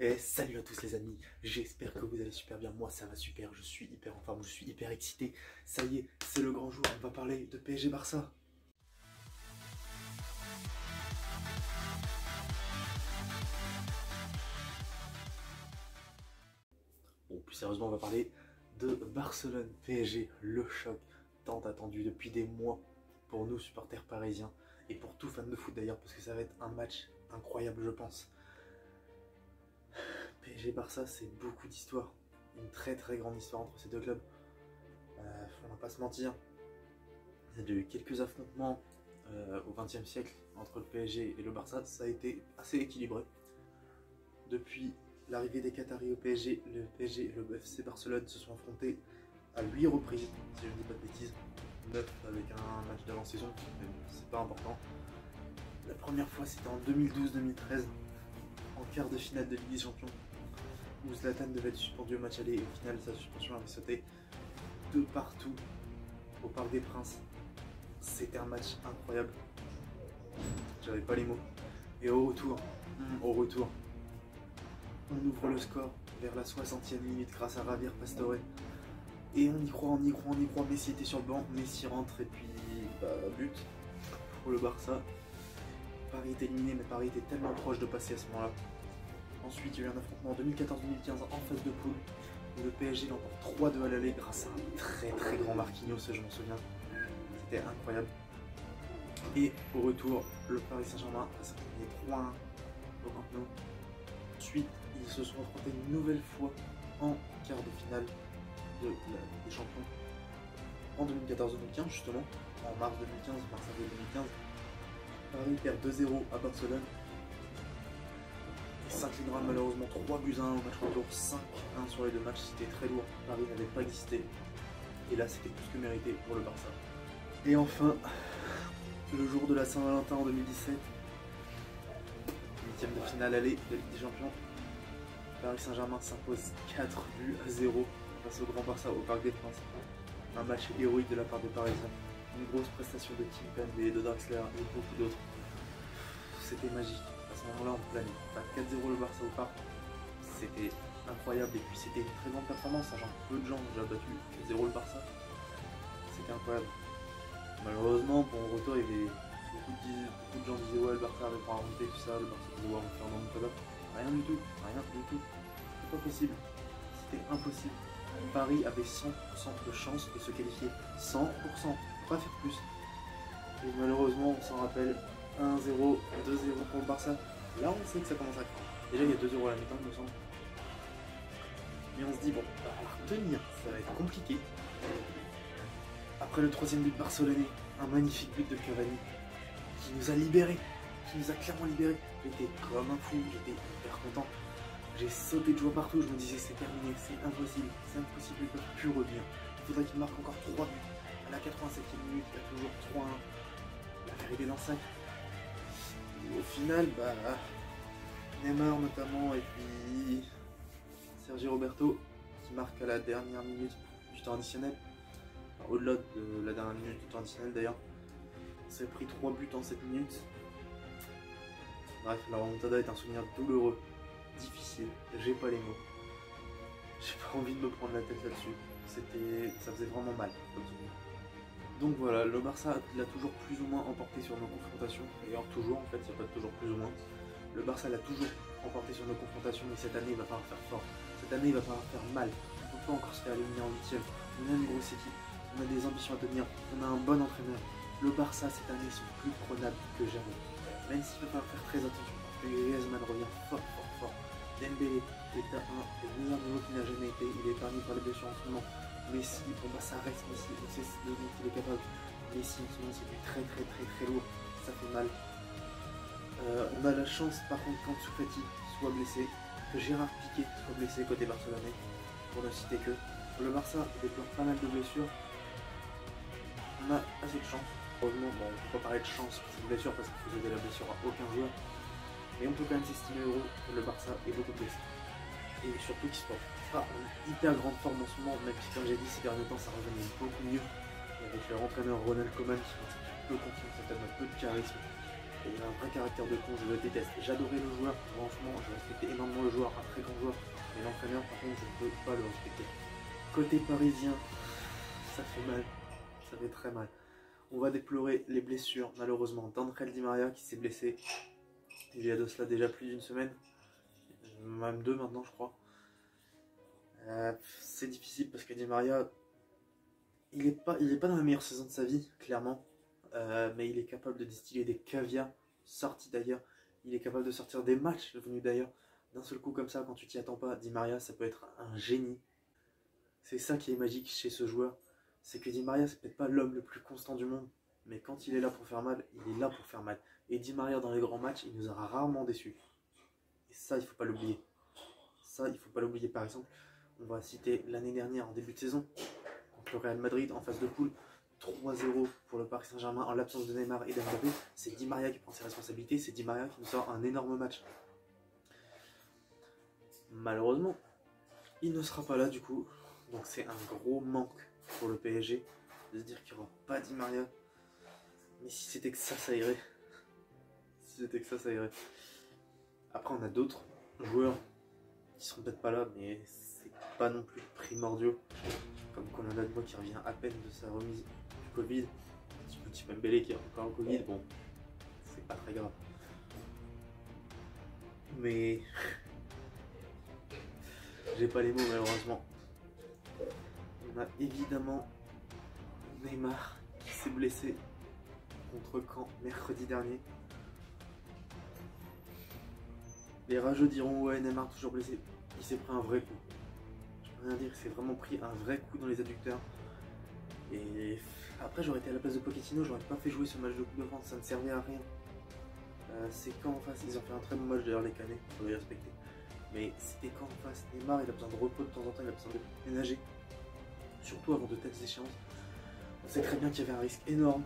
Et salut à tous les amis, j'espère que vous allez super bien, moi ça va super, je suis hyper en forme, je suis hyper excité. Ça y est, c'est le grand jour, on va parler de PSG Barça. Bon, plus sérieusement, on va parler de Barcelone PSG, le choc tant attendu depuis des mois pour nous supporters parisiens et pour tout fan de foot d'ailleurs, parce que ça va être un match incroyable je pense. PSG Barça, c'est beaucoup d'histoire, une très grande histoire entre ces deux clubs. On va pas se mentir, il y a eu quelques affrontements au XXe siècle entre le PSG et le Barça, ça a été assez équilibré. Depuis l'arrivée des Qataris au PSG, le PSG et le FC Barcelone se sont affrontés à 8 reprises, si je ne dis pas de bêtises, 9 avec un match d'avant-saison, mais c'est pas important. La première fois c'était en 2012-2013, en quart de finale de Ligue des Champions, où Zlatan devait être suspendu au match aller et au final sa suspension avait sauté de partout au Parc des Princes. C'était un match incroyable, j'avais pas les mots. Et au retour, on ouvre le score vers la 60e minute grâce à Javier Pastore. Et on y croit, Messi était sur le banc, Messi rentre et puis but pour le Barça. Paris est éliminé, mais Paris était tellement proche de passer à ce moment-là. Ensuite, il y a eu un affrontement en 2014-2015 en phase de poule, où le PSG l'emporte 3-2 à l'aller grâce à un très grand Marquinhos, je m'en souviens. C'était incroyable. Et au retour, le Paris Saint-Germain a s'incliné 3-1 au Camp Nou. Ensuite, ils se sont affrontés une nouvelle fois en quart de finale de la Ligue des Champions en 2014-2015 justement, en mars 2015, mars-avril 2015. Paris perd 2-0 à Barcelone et s'inclinera malheureusement 3-1 au match retour, 5-1 sur les deux matchs, c'était très lourd, Paris n'avait pas existé et là c'était plus que mérité pour le Barça. Et enfin, le jour de la Saint-Valentin en 2017, 8e de finale aller de Ligue des Champions, Paris Saint-Germain s'impose 4-0 face au Grand Barça au Parc des Princes. Un match héroïque de la part des Parisiens. Une grosse prestation de Kimpembe, de Draxler et beaucoup d'autres. C'était magique. À ce moment-là, on planait. 4-0 le Barça au Parc, c'était incroyable. Et puis c'était une très grande performance, sachant que peu de gens ont déjà battu 4-0 le Barça. C'était incroyable. Malheureusement, pour le retour, il y avait beaucoup de gens disaient ouais, le Barça arrive à remonter, tout ça, le Barça disait ouais, on fait un nombre de clubs. Rien du tout. C'était pas possible. C'était impossible. Paris avait 100% de chance de se qualifier. 100%, pas faire plus. Et malheureusement, on s'en rappelle, 1-0, 2-0 pour le Barça. Là, on sait que ça commence à craindre. Déjà, il y a 2-0 à la mi-temps, il me semble. Mais on se dit, bon, à retenir, ça va être compliqué. Après le 3e but barcelonais, un magnifique but de Cavani qui nous a libérés, qui nous a clairement libérés. J'étais comme un fou, j'étais hyper content. J'ai sauté de joie partout, je me disais c'est terminé, c'est impossible, ils ne peuvent plus revenir. Il faudrait qu'il marque encore 3 buts. À la 87e minute, il y a toujours 3-1. La vérité dans le sac. Et au final, Neymar notamment, et puis Sergio Roberto, qui marque à la dernière minute du temps additionnel. Enfin, au-delà de la dernière minute du temps additionnel d'ailleurs. On s'est pris 3 buts en 7 minutes. Bref, la remontada est un souvenir douloureux. Difficile, j'ai pas les mots. J'ai pas envie de me prendre la tête là-dessus. Ça faisait vraiment mal. Donc voilà, le Barça l'a toujours plus ou moins emporté sur nos confrontations. D'ailleurs toujours en fait, il n'y a pas de toujours plus ou moins. Le Barça l'a toujours emporté sur nos confrontations, mais cette année il va falloir faire fort. Cette année il va falloir faire mal. On ne peut pas encore se faire éliminer en 8e. On a une grosse équipe, on a des ambitions à tenir, on a un bon entraîneur. Le Barça cette année sont plus prenables que jamais. Même s'il va falloir faire très attention, parce que Griezmann revient fort. Dembélé est à un des meilleurs niveaux qu'il n'a jamais été, il est épargné par les blessures en ce moment. Messi, ça reste Messi, on sait de dont il est capable. Messi en ce moment c'est du très lourd, ça fait mal. On a la chance par contre qu'Ansu Fati soit blessé, que Gérard Piqué soit blessé côté barcelonais, pour ne citer que. Le Barça déplore pas mal de blessures, on a assez de chance. Heureusement, on ne peut pas parler de chance pour cette blessure parce qu'il faut aider la blessure à aucun joueur. Mais on peut quand même s'estimer heureux que le Barça est beaucoup blessé. Et surtout qu'il sera en hyper grande forme en ce moment, même si comme j'ai dit ces derniers temps ça revenait beaucoup mieux. Et avec leur entraîneur Ronald Koeman qui m'a un peu confiance, qui a un peu de charisme. Et il a un vrai caractère de con, je le déteste. J'adorais le joueur, franchement, je respectais énormément le joueur, un très grand joueur. Mais l'entraîneur, par contre, je ne peux pas le respecter. Côté parisien, ça fait mal, ça fait très mal. On va déplorer les blessures, malheureusement, d'Angel Di Maria qui s'est blessé il y a de cela déjà plus d'une semaine, même 2 maintenant je crois. C'est difficile parce que Di Maria, il est pas dans la meilleure saison de sa vie, clairement. Mais il est capable de distiller des caviars sortis d'ailleurs. Il est capable de sortir des matchs venus d'ailleurs. D'un seul coup comme ça, quand tu t'y attends pas, Di Maria, ça peut être un génie. C'est ça qui est magique chez ce joueur. C'est que Di Maria, c'est peut-être pas l'homme le plus constant du monde. Mais quand il est là pour faire mal, il est là pour faire mal. Et Di Maria, dans les grands matchs, il nous aura rarement déçus. Et ça, il faut pas l'oublier. Ça, il faut pas l'oublier. Par exemple, on va citer l'année dernière, en début de saison, contre le Real Madrid, en phase de poule, 3-0 pour le Paris Saint-Germain en l'absence de Neymar et d'Mbappé. C'est Di Maria qui prend ses responsabilités. C'est Di Maria qui nous sort un énorme match. Malheureusement, il ne sera pas là du coup. Donc c'est un gros manque pour le PSG de se dire qu'il n'y aura pas Di Maria. Mais si c'était que ça irait. Si c'était que ça irait. Après, on a d'autres joueurs qui seront peut-être pas là, mais c'est pas non plus primordiaux. Comme Konana de moi qui revient à peine de sa remise du Covid. Petit Pembele qui est encore en Covid, bon, c'est pas très grave. Mais j'ai pas les mots malheureusement. On a évidemment Neymar qui s'est blessé contre Caen mercredi dernier. Les rageux diront ouais, Neymar toujours blessé. Il s'est pris un vrai coup. Je peux rien dire, il s'est vraiment pris un vrai coup dans les adducteurs. Et après j'aurais été à la place de Pochettino, j'aurais pas fait jouer ce match de Coupe de France, ça ne servait à rien. C'est quand en face, ils ont fait un très bon match d'ailleurs les Canets, il faut les respecter. Mais c'était quand en face, Neymar il a besoin de repos de temps en temps, il a besoin de ménager. Surtout avant de telles échéances. On sait très bien qu'il y avait un risque énorme.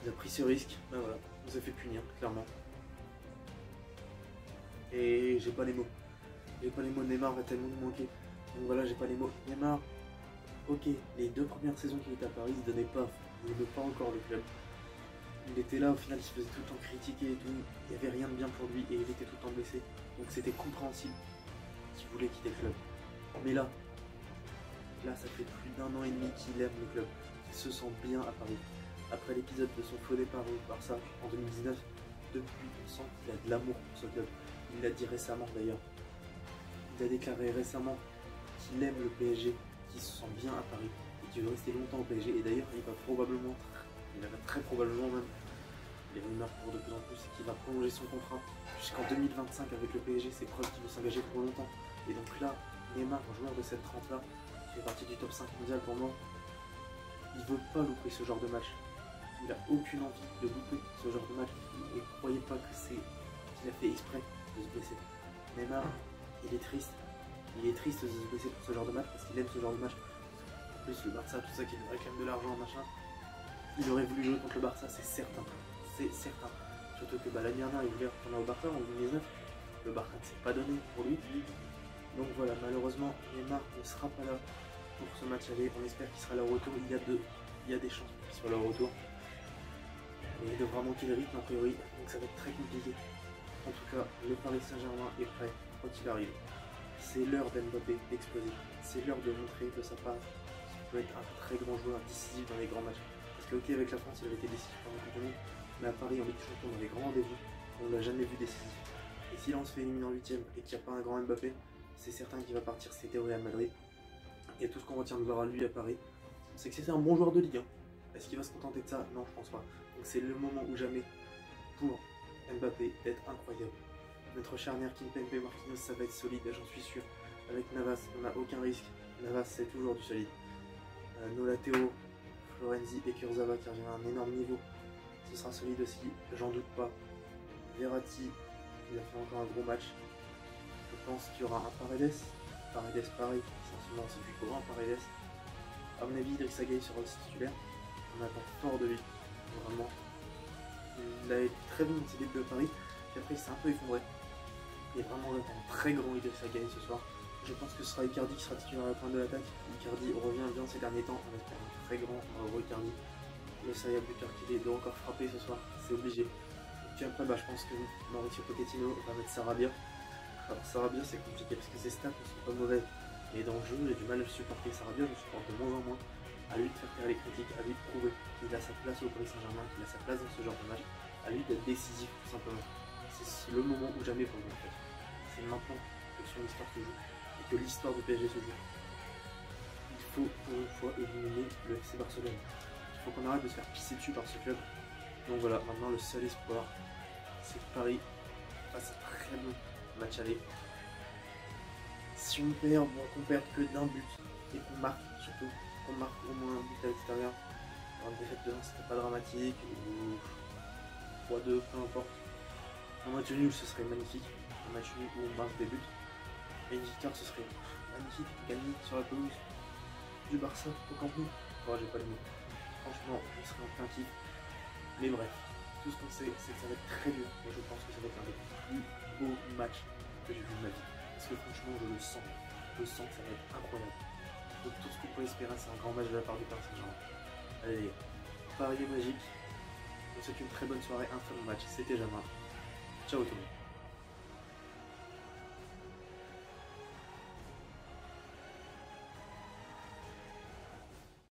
Il a pris ce risque, ben voilà, il nous a fait punir, clairement. Et j'ai pas les mots. J'ai pas les mots, Neymar va tellement nous manquer. Donc voilà, j'ai pas les mots. Neymar, ok, les 2 premières saisons qu'il était à Paris, il se donnait pas. Il n'aimait pas encore le club. Il était là, au final, il se faisait tout le temps critiquer et tout. Il n'y avait rien de bien pour lui et il était tout le temps blessé. Donc c'était compréhensible qu'il voulait quitter le club. Mais là, ça fait plus d'1 an et demi qu'il aime le club. Il se sent bien à Paris. Après l'épisode de son faux départ au Barça en 2019, depuis, on sent qu'il a de l'amour pour ce club. Il l'a dit récemment d'ailleurs. Il a déclaré récemment qu'il aime le PSG, qu'il se sent bien à Paris et qu'il veut rester longtemps au PSG. Et d'ailleurs, il va très probablement même, les rumeurs courent de plus en plus, qu'il va prolonger son contrat jusqu'en 2025 avec le PSG. C'est preuve qu'il veut s'engager pour longtemps. Et donc là, Neymar, un joueur de cette trempe-là, qui fait partie du top 5 mondial pour moi, il veut pas louper ce genre de match. Il a aucune envie de louper ce genre de match. Et croyez pas que c'est qu'il a fait exprès de se blesser. Neymar, il est triste. Il est triste de se blesser pour ce genre de match parce qu'il aime ce genre de match. En plus, le Barça, tout ça qui lui réclame de l'argent, machin. Il aurait voulu jouer contre le Barça, c'est certain. C'est certain. Surtout que l'année dernière, il voulait retourner au Barça en 2019. Le Barça ne s'est pas donné pour lui. Donc voilà, malheureusement, Neymar ne sera pas là pour ce match aller. On espère qu'il sera là au retour. Il y a des chances pour qu'il soit là au retour. Et il devra manquer le rythme a priori, donc ça va être très compliqué. En tout cas, le Paris Saint-Germain est prêt, quoi qu'il arrive. C'est l'heure d'Mbappé d'exploser. C'est l'heure de montrer de sa part qu'il peut être un très grand joueur décisif dans les grands matchs. Parce que ok, avec la France, il avait été décisif pendant la Coupe du Monde, mais à Paris, en Ligue des Champions, dans les grands rendez-vous, on ne l'a jamais vu décisif. Et si là on se fait éliminer en 8ème et qu'il n'y a pas un grand Mbappé, c'est certain qu'il va partir c'était au Real Madrid. Et tout ce qu'on retient de voir à lui à Paris, c'est que c'est un bon joueur de Ligue 1. Est-ce qu'il va se contenter de ça? Non, je pense pas. Donc c'est le moment ou jamais pour Mbappé d'être incroyable. Notre charnière Kimpembe Marquinhos, ça va être solide, j'en suis sûr. Avec Navas, on n'a aucun risque. Navas, c'est toujours du solide. Nos latéraux, Florenzi et Kurzawa qui reviennent à un énorme niveau. Ce sera solide aussi, j'en doute pas. Verratti, il a fait encore un gros match. Je pense qu'il y aura un Paredes. Paredes pareil, essentiellement c'est du grand Paredes. À mon avis, Idrissa Gueye sera aussi titulaire. On attend fort de lui, vraiment. Il a été très bon dans ses débuts de Paris, puis après il s'est un peu effondré. Et vraiment, j'attends un très grand Idrissa Gueye ce soir. Je pense que ce sera Icardi qui sera titulaire à la pointe de l'attaque. Icardi revient bien ces derniers temps, on espère un très grand Icardi. Le Saya buteur qu'il doit encore frapper ce soir, c'est obligé. Puis après, je pense que Mauricio Pochettino va mettre Sarabia. Alors Sarabia c'est compliqué parce que ses stats ne sont pas mauvaises. Et dans le jeu, j'ai du mal à le supporter. Sarabia, je le supporte de moins en moins. À lui de faire taire les critiques, à lui de prouver qu'il a sa place au Paris Saint-Germain, qu'il a sa place dans ce genre de match, à lui d'être décisif tout simplement. C'est le moment ou jamais pour lui en fait. C'est maintenant que son histoire se joue et que l'histoire du PSG se joue. Il faut pour une fois éliminer le FC Barcelone. Il faut qu'on arrête de se faire pisser dessus par ce club. Donc voilà, maintenant le seul espoir, c'est que Paris fasse un très bon match aller. Si on perd, bon, qu'on perde que d'un but et qu'on marque surtout, qu'on marque au moins un but à l'extérieur. Une défaite de 1 c'était pas dramatique, ou 3-2, peu importe. Un match nul ce serait magnifique, un match nul où on marque des buts. Et une victoire ce serait magnifique, gagner sur la pelouse du Barça au Camp Nou. Oh, j'ai pas le mot. Franchement, on serait en plein kiff. Mais bref, tout ce qu'on sait, c'est que ça va être très dur. Et je pense que ça va être un des plus beaux matchs que j'ai vu de ma vie. Parce que franchement, je le sens. Je sens que ça va être incroyable. Donc tout ce qu'on peut espérer, c'est un grand match de la part du Paris Saint-Germain. Allez, Paris est magique. Je vous souhaite une très bonne soirée, un très bon match. C'était Jamin. Ciao tout le monde.